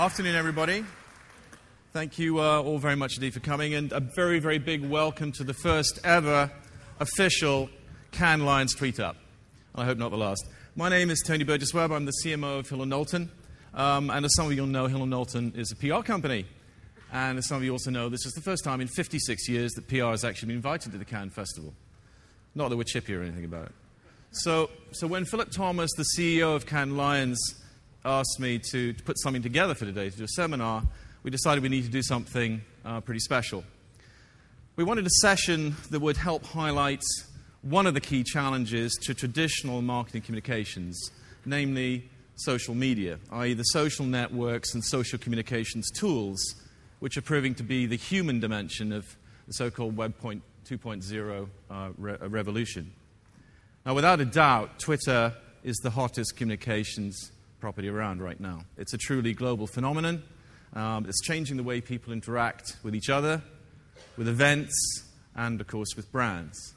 Afternoon, everybody. Thank you all very much indeed for coming, and a very, very big welcome to the first ever official Cannes Lions Tweet Up. I hope not the last. My name is Tony Burgess-Webb. I'm the CMO of Hill & Knowlton. And as some of you will know, Hill & Knowlton is a PR company. And as some of you also know, this is the first time in 56 years that PR has actually been invited to the Cannes Festival. Not that we're chippy or anything about it. So when Philip Thomas, the CEO of Cannes Lions, asked me to put something together for today, to do a seminar, we decided we need to do something pretty special. We wanted a session that would help highlight one of the key challenges to traditional marketing communications, namely social media, i.e. the social networks and social communications tools, which are proving to be the human dimension of the so-called Web 2.0 revolution. Now, without a doubt, Twitter is the hottest communications property around right now. It's a truly global phenomenon. It's changing the way people interact with each other, with events, and, of course, with brands.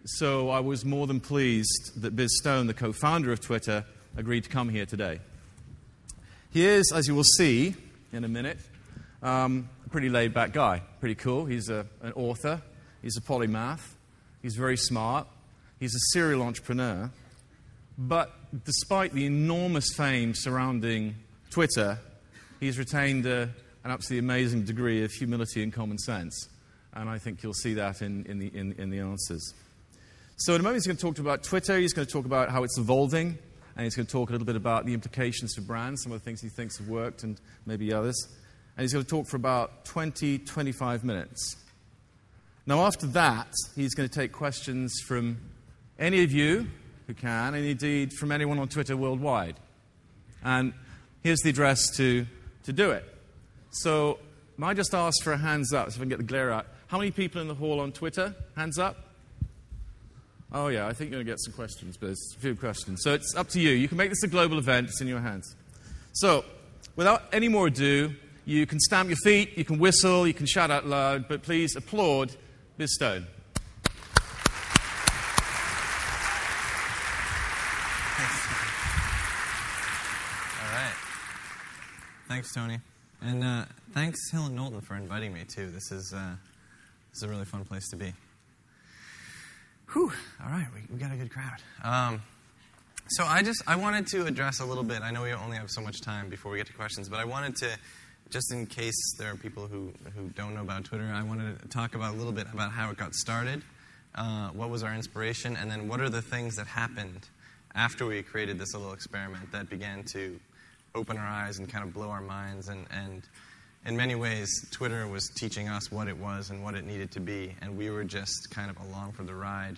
So I was more than pleased that Biz Stone, the co-founder of Twitter, agreed to come here today. He is, as you will see in a minute, a pretty laid-back guy. Pretty cool. He's an author. He's a polymath. He's very smart. He's a serial entrepreneur. But despite the enormous fame surrounding Twitter, he's retained an absolutely amazing degree of humility and common sense. And I think you'll see that in the answers. So in a moment, he's going to talk about Twitter. He's going to talk about how it's evolving. And he's going to talk a little bit about the implications for brands, some of the things he thinks have worked and maybe others. And he's going to talk for about 20, 25 minutes. Now, after that, he's going to take questions from any of you who can, and indeed from anyone on Twitter worldwide. And here's the address to do it. So, may I just ask for a hands up, so if I can get the glare out. How many people in the hall on Twitter? Hands up. Oh, yeah, I think you're going to get some questions, but there's a few questions. So it's up to you. You can make this a global event. It's in your hands. So, without any more ado, you can stamp your feet, you can whistle, you can shout out loud, but please applaud Biz Stone. Thanks, Tony. And thanks, Hill & Knowlton, for inviting me, too. This is a really fun place to be. Whew. All right, we got a good crowd. So I wanted to address a little bit. I know we only have so much time before we get to questions, but I wanted to, just in case there are people who don't know about Twitter, I wanted to talk about a little bit about how it got started, what was our inspiration, and then what are the things that happened after we created this little experiment that began to open our eyes and kind of blow our minds. And in many ways, Twitter was teaching us what it was and what it needed to be. And we were just kind of along for the ride,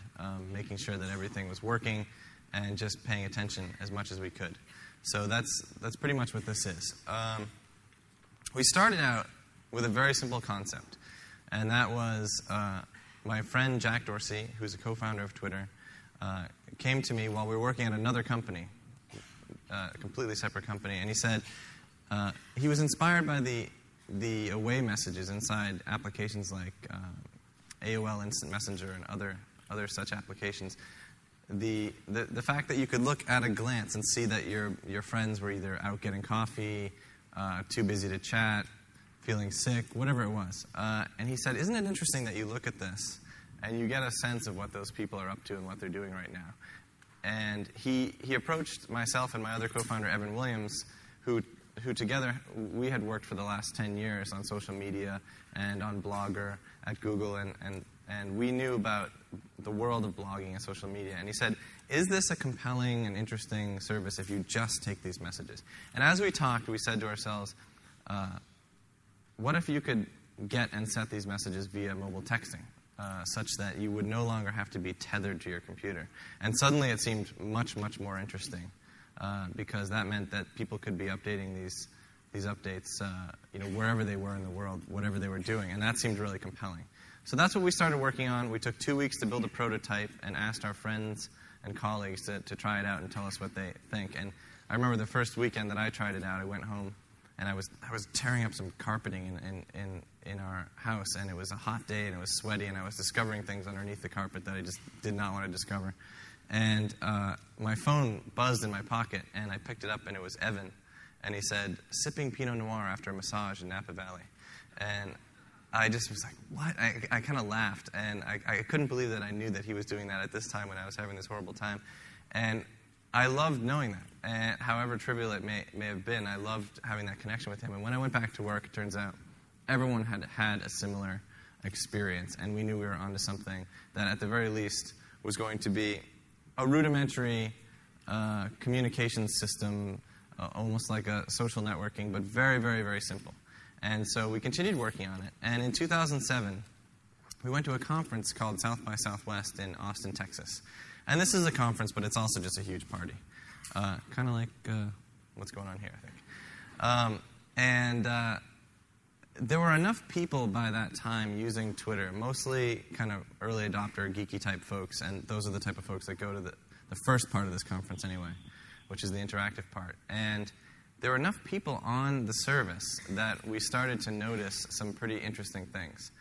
making sure that everything was working and just paying attention as much as we could. So that's pretty much what this is. We started out with a very simple concept. And that was my friend Jack Dorsey, who's a co-founder of Twitter, came to me while we were working at another company, a completely separate company, and he said he was inspired by the away messages inside applications like AOL Instant Messenger and other such applications. The fact that you could look at a glance and see that your friends were either out getting coffee, too busy to chat, feeling sick, whatever it was. And he said, isn't it interesting that you look at this and you get a sense of what those people are up to and what they're doing right now? And he approached myself and my other co-founder, Evan Williams, who together, we had worked for the last 10 years on social media and on Blogger at Google, and we knew about the world of blogging and social media. And he said, is this a compelling and interesting service if you just take these messages? And as we talked, we said to ourselves, what if you could get and set these messages via mobile texting? Such that you would no longer have to be tethered to your computer. And suddenly it seemed much, much more interesting because that meant that people could be updating these updates wherever they were in the world, whatever they were doing. And that seemed really compelling. So that's what we started working on. We took 2 weeks to build a prototype and asked our friends and colleagues to try it out and tell us what they think. And I remember the first weekend that I tried it out, I went home and I was tearing up some carpeting in our house, and it was a hot day, and it was sweaty, and I was discovering things underneath the carpet that I just did not want to discover. And my phone buzzed in my pocket, and I picked it up, and it was Evan. and he said, sipping Pinot Noir after a massage in Napa Valley. And I just was like, what? I kind of laughed, and I couldn't believe that I knew that he was doing that at this time when I was having this horrible time. And I loved knowing that. And however trivial it may have been, I loved having that connection with him. And when I went back to work, it turns out everyone had a similar experience, and we knew we were onto something that at the very least was going to be a rudimentary communication system, almost like a social networking, but very, very, very simple. And so we continued working on it. And in 2007, we went to a conference called South by Southwest in Austin, Texas. And this is a conference, but it's also just a huge party. Kind of like what's going on here, I think. There were enough people by that time using Twitter, mostly kind of early adopter, geeky type folks, and those are the type of folks that go to the first part of this conference anyway, which is the interactive part. And there were enough people on the service that we started to notice some pretty interesting things.